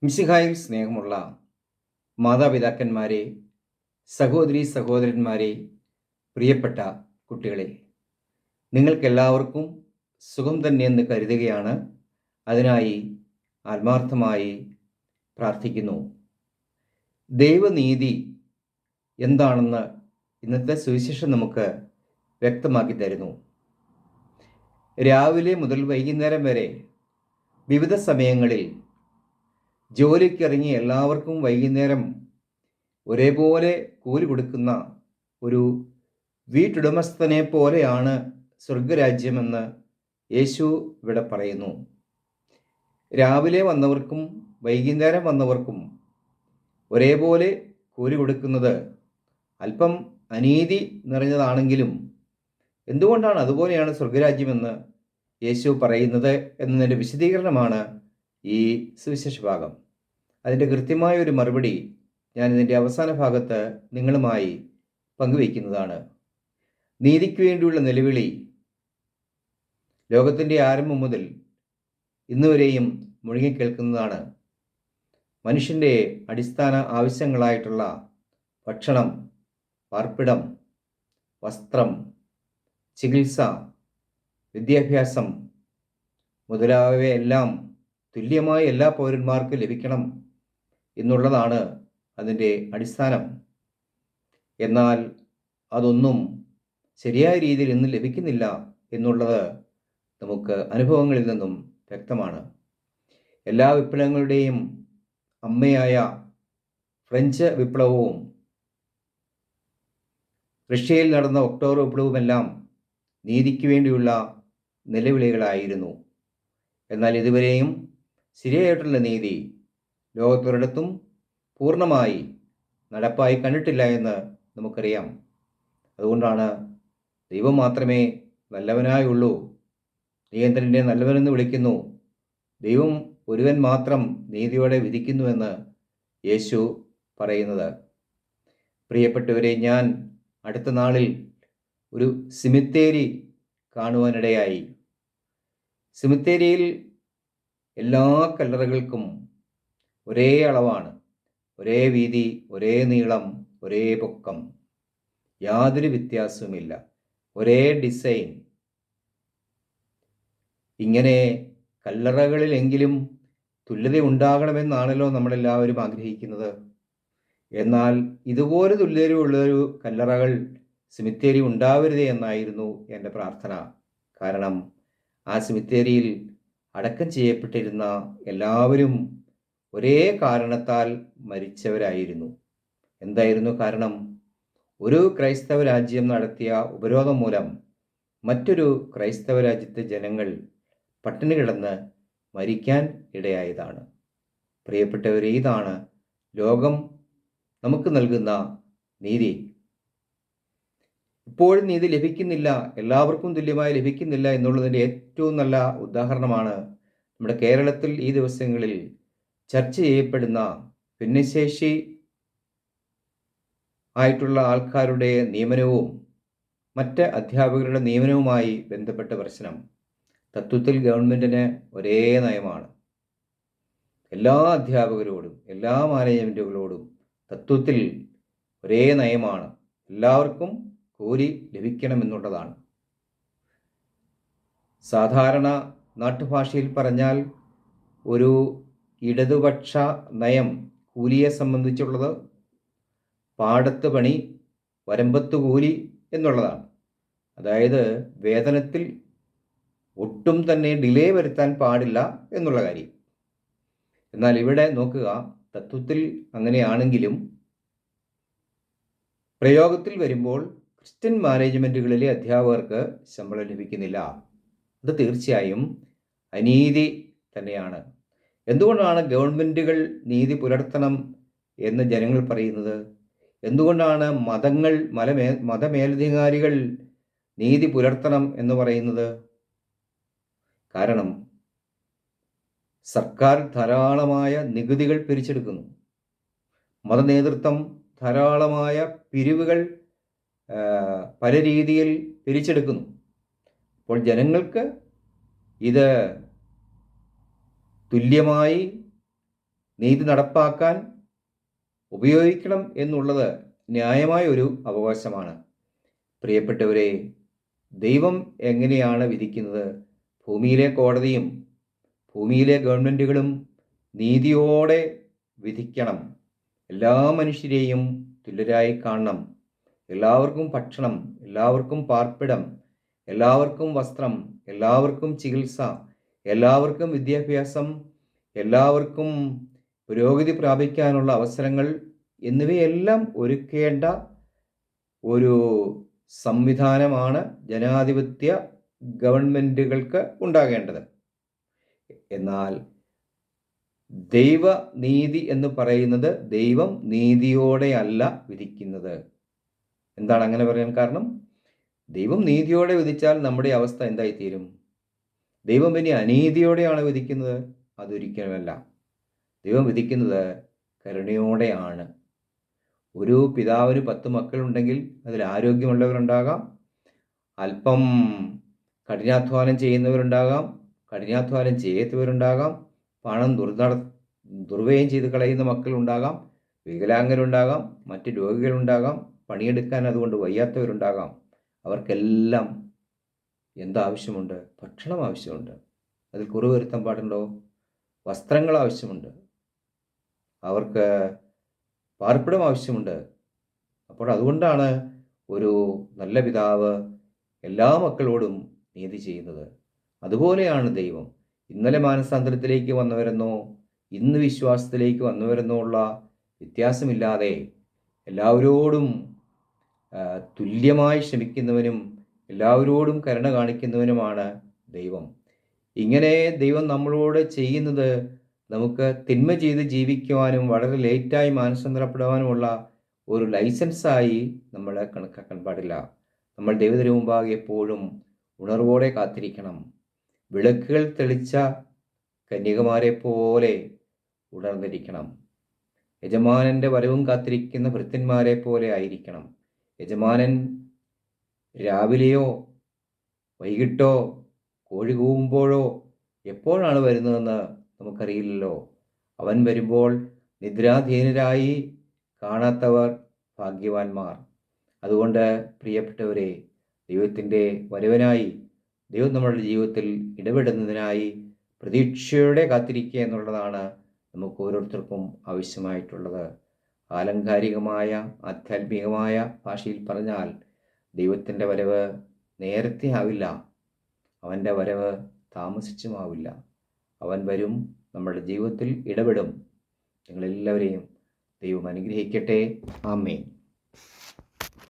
മിശിഹായിൽ സ്നേഹമുള്ള മാതാപിതാക്കന്മാരെ, സഹോദരി സഹോദരന്മാരെ, പ്രിയപ്പെട്ട കുട്ടികളെ, നിങ്ങൾക്കെല്ലാവർക്കും സുഖം തന്നെയെന്ന് കരുതുകയാണ്. അതിനായി ആത്മാർത്ഥമായി പ്രാർത്ഥിക്കുന്നു. ദൈവനീതി എന്താണെന്ന് ഇന്നത്തെ സുവിശേഷം നമുക്ക് വ്യക്തമാക്കി തരുന്നു. രാവിലെ മുതൽ വൈകുന്നേരം വരെ വിവിധ സമയങ്ങളിൽ ജോലിക്കിറങ്ങി എല്ലാവർക്കും വൈകുന്നേരം ഒരേപോലെ കൂലി കൊടുക്കുന്ന ഒരു വീട്ടുടമസ്ഥനെ പോലെയാണ് സ്വർഗരാജ്യമെന്ന് യേശു ഇവിടെ പറയുന്നു. രാവിലെ വന്നവർക്കും വൈകുന്നേരം വന്നവർക്കും ഒരേപോലെ കൂലി കൊടുക്കുന്നത് അല്പം അനീതി നിറഞ്ഞതാണെങ്കിലും എന്തുകൊണ്ടാണ് അതുപോലെയാണ് സ്വർഗരാജ്യമെന്ന് യേശു പറയുന്നത് എന്നതിൻ്റെ വിശദീകരണമാണ് ഈ സുവിശേഷ ഭാഗം. അതിൻ്റെ കൃത്യമായ ഒരു മറുപടി ഞാൻ ഇതിൻ്റെ അവസാന ഭാഗത്ത് നിങ്ങളുമായി പങ്കുവയ്ക്കുന്നതാണ്. നീതിക്ക് വേണ്ടിയുള്ള നിലവിളി ലോകത്തിൻ്റെ ആരംഭം മുതൽ ഇന്നുവരെയും മുഴങ്ങിക്കേൾക്കുന്നതാണ്. മനുഷ്യൻ്റെ അടിസ്ഥാന ആവശ്യങ്ങളായിട്ടുള്ള ഭക്ഷണം, പാർപ്പിടം, വസ്ത്രം, ചികിത്സ, വിദ്യാഭ്യാസം മുതലായവയെല്ലാം തുല്യമായി എല്ലാ പൗരന്മാർക്കും ലഭിക്കണം എന്നുള്ളതാണ് അതിൻ്റെ അടിസ്ഥാനം. എന്നാൽ അതൊന്നും ശരിയായ രീതിയിൽ ഇന്ന് ലഭിക്കുന്നില്ല എന്നുള്ളത് നമുക്ക് അനുഭവങ്ങളിൽ നിന്നും വ്യക്തമാണ്. എല്ലാ വിപ്ലവങ്ങളുടെയും അമ്മയായ ഫ്രഞ്ച് വിപ്ലവവും റഷ്യയിൽ നടന്ന ഒക്ടോബർ വിപ്ലവവുമെല്ലാം നീതിക്ക് വേണ്ടിയുള്ള നിലവിളികളായിരുന്നു. എന്നാൽ ഇതുവരെയും ശരിയായിട്ടുള്ള നീതി ലോകത്തൊരിടത്തും പൂർണ്ണമായി നടപ്പായി കണ്ടിട്ടില്ല എന്ന് നമുക്കറിയാം. അതുകൊണ്ടാണ് ദൈവം മാത്രമേ നല്ലവനായുള്ളൂ, നീ എന്തിനെ നല്ലവനെന്ന് വിളിക്കുന്നു, ദൈവം ഒരുവൻ മാത്രം നീതിയോടെ വിധിക്കുന്നുവെന്ന് യേശു പറയുന്നത്. പ്രിയപ്പെട്ടവരെ, ഞാൻ അടുത്ത നാളിൽ ഒരു സിമിത്തേരി കാണുവാനിടയായി. സിമിത്തേരിയിൽ എല്ലാ കല്ലറകൾക്കും ഒരേ അളവാണ്, ഒരേ വീതി, ഒരേ നീളം, ഒരേ പൊക്കം, യാതൊരു വ്യത്യാസവുമില്ല, ഒരേ ഡിസൈൻ. ഇങ്ങനെ കല്ലറകളിലെങ്കിലും തുല്യത ഉണ്ടാകണമെന്നാണല്ലോ നമ്മളെല്ലാവരും ആഗ്രഹിക്കുന്നത്. എന്നാൽ ഇതുപോലെ തുല്യതയുള്ളൊരു കല്ലറകൾ സിമിത്തേരി ഉണ്ടാവരുതേ എന്നായിരുന്നു എൻ്റെ പ്രാർത്ഥന. കാരണം ആ സിമിത്തേരിയിൽ അടക്കം ചെയ്യപ്പെട്ടിരുന്ന എല്ലാവരും ഒരേ കാരണത്താൽ മരിച്ചവരായിരുന്നു. എന്തായിരുന്നു കാരണം? ഒരു ക്രൈസ്തവ രാജ്യം നടത്തിയ ഉപരോധം മൂലം മറ്റൊരു ക്രൈസ്തവ രാജ്യത്തെ ജനങ്ങൾ പട്ടിണി കിടന്ന് മരിക്കാൻ ഇടയായതാണ്. പ്രിയപ്പെട്ടവരെ, ഇതാണ് ലോകം നമുക്ക് നൽകുന്ന നീതി. ഇപ്പോഴും നീതി ലഭിക്കുന്നില്ല, എല്ലാവർക്കും തുല്യമായി ലഭിക്കുന്നില്ല എന്നുള്ളതിൻ്റെ ഏറ്റവും നല്ല ഉദാഹരണമാണ് നമ്മുടെ കേരളത്തിൽ ഈ ദിവസങ്ങളിൽ ചർച്ച ചെയ്യപ്പെടുന്ന ഭിന്നശേഷി ആയിട്ടുള്ള ആൾക്കാരുടെ നിയമനവും മറ്റ് അധ്യാപകരുടെ നിയമനവുമായി ബന്ധപ്പെട്ട പ്രശ്നം. തത്വത്തിൽ ഗവൺമെൻറ്റിന് ഒരേ നയമാണ്. എല്ലാ അധ്യാപകരോടും എല്ലാ മാനേജ്മെൻറ്റുകളോടും തത്വത്തിൽ ഒരേ നയമാണ്. എല്ലാവർക്കും കൂലി ലഭിക്കണമെന്നുള്ളതാണ്. സാധാരണ നാട്ടുഭാഷയിൽ പറഞ്ഞാൽ ഒരു ഇടതുപക്ഷ നയം കൂലിയെ സംബന്ധിച്ചുള്ളത് പാടത്ത് പണി വരമ്പത്ത് കൂലി എന്നുള്ളതാണ്. അതായത് വേതനത്തിൽ ഒട്ടും തന്നെ ഡിലേ വരുത്താൻ പാടില്ല എന്നുള്ള കാര്യം. എന്നാൽ ഇവിടെ നോക്കുക, തത്വത്തിൽ അങ്ങനെയാണെങ്കിലും പ്രയോഗത്തിൽ വരുമ്പോൾ ക്രിസ്ത്യൻ മാനേജ്മെൻറ്റുകളിലെ അധ്യാപകർക്ക് ശമ്പളം ലഭിക്കുന്നില്ല. അത് തീർച്ചയായും അനീതി തന്നെയാണ്. എന്തുകൊണ്ടാണ് ഗവൺമെൻറ്റുകൾ നീതി പുലർത്തണം എന്ന് ജനങ്ങൾ പറയുന്നത്? എന്തുകൊണ്ടാണ് മതമേലധികാരികൾ നീതി പുലർത്തണം എന്ന് പറയുന്നത്? കാരണം സർക്കാർ ധാരാളമായ നികുതികൾ പിരിച്ചെടുക്കുന്നു. മതനേതൃത്വം ധാരാളമായ പിരിവുകൾ പല രീതിയിൽ പിരിച്ചെടുക്കുന്നു. അപ്പോൾ ജനങ്ങൾക്ക് ഇത് തുല്യമായി നീതി നടപ്പാക്കാൻ ഉപയോഗിക്കണം എന്നുള്ളത് ന്യായമായ ഒരു അവകാശമാണ്. പ്രിയപ്പെട്ടവരെ, ദൈവം എങ്ങനെയാണ് വിധിക്കുന്നത്? ഭൂമിയിലെ കോടതിയും ഭൂമിയിലെ ഗവൺമെൻറ്റുകളും നീതിയോടെ വിധിക്കണം. എല്ലാ മനുഷ്യരെയും തുല്യരായി കാണണം. എല്ലാവർക്കും ഭക്ഷണം, എല്ലാവർക്കും പാർപ്പിടം, എല്ലാവർക്കും വസ്ത്രം, എല്ലാവർക്കും ചികിത്സ, എല്ലാവർക്കും വിദ്യാഭ്യാസം, എല്ലാവർക്കും പുരോഗതി പ്രാപിക്കാനുള്ള അവസരങ്ങൾ എന്നിവയെല്ലാം ഒരുക്കേണ്ട ഒരു സംവിധാനമാണ് ജനാധിപത്യ ഗവൺമെൻറ്റുകൾക്ക് ഉണ്ടാകേണ്ടത്. എന്നാൽ ദൈവനീതി എന്ന് പറയുന്നത് ദൈവം നീതിയോടെയല്ല വിധിക്കുന്നത്. എന്താണ് അങ്ങനെ പറയാൻ കാരണം? ദൈവം നീതിയോടെ വിധിച്ചാൽ നമ്മുടെ അവസ്ഥ എന്തായിത്തീരും? ദൈവം പിന്നെ അനീതിയോടെയാണ് വിധിക്കുന്നത്? അതൊരിക്കലുമല്ല. ദൈവം വിധിക്കുന്നത് കരുണയോടെയാണ്. ഒരു പിതാവിന് 10 മക്കളുണ്ടെങ്കിൽ അതിൽ ആരോഗ്യമുള്ളവരുണ്ടാകാം, അല്പം കഠിനാധ്വാനം ചെയ്യുന്നവരുണ്ടാകാം, കഠിനാധ്വാനം ചെയ്യാത്തവരുണ്ടാകാം, പണം ദുർവ്യയം ചെയ്ത് കളയുന്ന മക്കളുണ്ടാകാം, വികലാംഗരുണ്ടാകാം, മറ്റ് രോഗികളുണ്ടാകാം, പണിയെടുക്കാൻ അതുകൊണ്ട് വയ്യാത്തവരുണ്ടാകാം. അവർക്കെല്ലാം എന്താവശ്യമുണ്ട്? ഭക്ഷണം ആവശ്യമുണ്ട്. അതിൽ കുറവ് വരുത്താൻ പാടുണ്ടോ? വസ്ത്രങ്ങൾ ആവശ്യമുണ്ട്. അവർക്ക് പാർപ്പിടം ആവശ്യമുണ്ട്. അപ്പോൾ അതുകൊണ്ടാണ് ഒരു നല്ല പിതാവ് എല്ലാ മക്കളോടും നീതി ചെയ്യുന്നത്. അതുപോലെയാണ് ദൈവം. ഇന്നലെ മാനസാന്തരത്തിലേക്ക് വന്നവരെന്നോ ഇന്ന് വിശ്വാസത്തിലേക്ക് വന്നവരെന്നോ ഉള്ള വ്യത്യാസമില്ലാതെ എല്ലാവരോടും തുല്യമായി ക്ഷമിക്കുന്നവനും എല്ലാവരോടും കരുണ കാണിക്കുന്നവനുമാണ് ദൈവം. ഇങ്ങനെ ദൈവം നമ്മളോട് ചെയ്യുന്നത് നമുക്ക് തിന്മ ചെയ്ത് ജീവിക്കുവാനും വളരെ ലേറ്റായി മാനസാന്തരപ്പെടുവാനുമുള്ള ഒരു ലൈസൻസായി നമ്മൾ കണക്കാക്കാൻ പാടില്ല. നമ്മൾ ദൈവത്തിന് മുമ്പാകെ എപ്പോഴും ഉണർവോടെ കാത്തിരിക്കണം. വിളക്കുകൾ തെളിച്ച കന്യകമാരെ പോലെ ഉണർന്നിരിക്കണം. യജമാനൻ്റെ വരവും കാത്തിരിക്കുന്ന ഭൃത്യന്മാരെ പോലെ ആയിരിക്കണം. യജമാനൻ രാവിലെയോ വൈകിട്ടോ കോഴി കൂവുമ്പോഴോ എപ്പോഴാണ് വരുന്നതെന്ന് നമുക്കറിയില്ലല്ലോ. അവൻ വരുമ്പോൾ നിദ്രാധീനരായി കാണാത്തവർ ഭാഗ്യവാന്മാർ. അതുകൊണ്ട് പ്രിയപ്പെട്ടവരെ, ദൈവത്തിൻ്റെ വരവിനായി ദൈവം നമ്മുടെ ജീവിതത്തിൽ ഇടപെടുന്നതിനായി പ്രതീക്ഷയോടെ കാത്തിരിക്കുക എന്നുള്ളതാണ് നമുക്ക് ഓരോരുത്തർക്കും ആവശ്യമായിട്ടുള്ളത്. ആലങ്കാരികമായ ആധ്യാത്മികമായ ഭാഷയിൽ പറഞ്ഞാൽ ദൈവത്തിൻ്റെ വരവ് നേരത്തെ ആവില്ല, അവൻ്റെ വരവ് താമസിച്ചുമാവില്ല. അവൻ വരും, നമ്മുടെ ജീവിതത്തിൽ ഇടപെടും. നിങ്ങളെല്ലാവരെയും ദൈവം അനുഗ്രഹിക്കട്ടെ. ആമേൻ.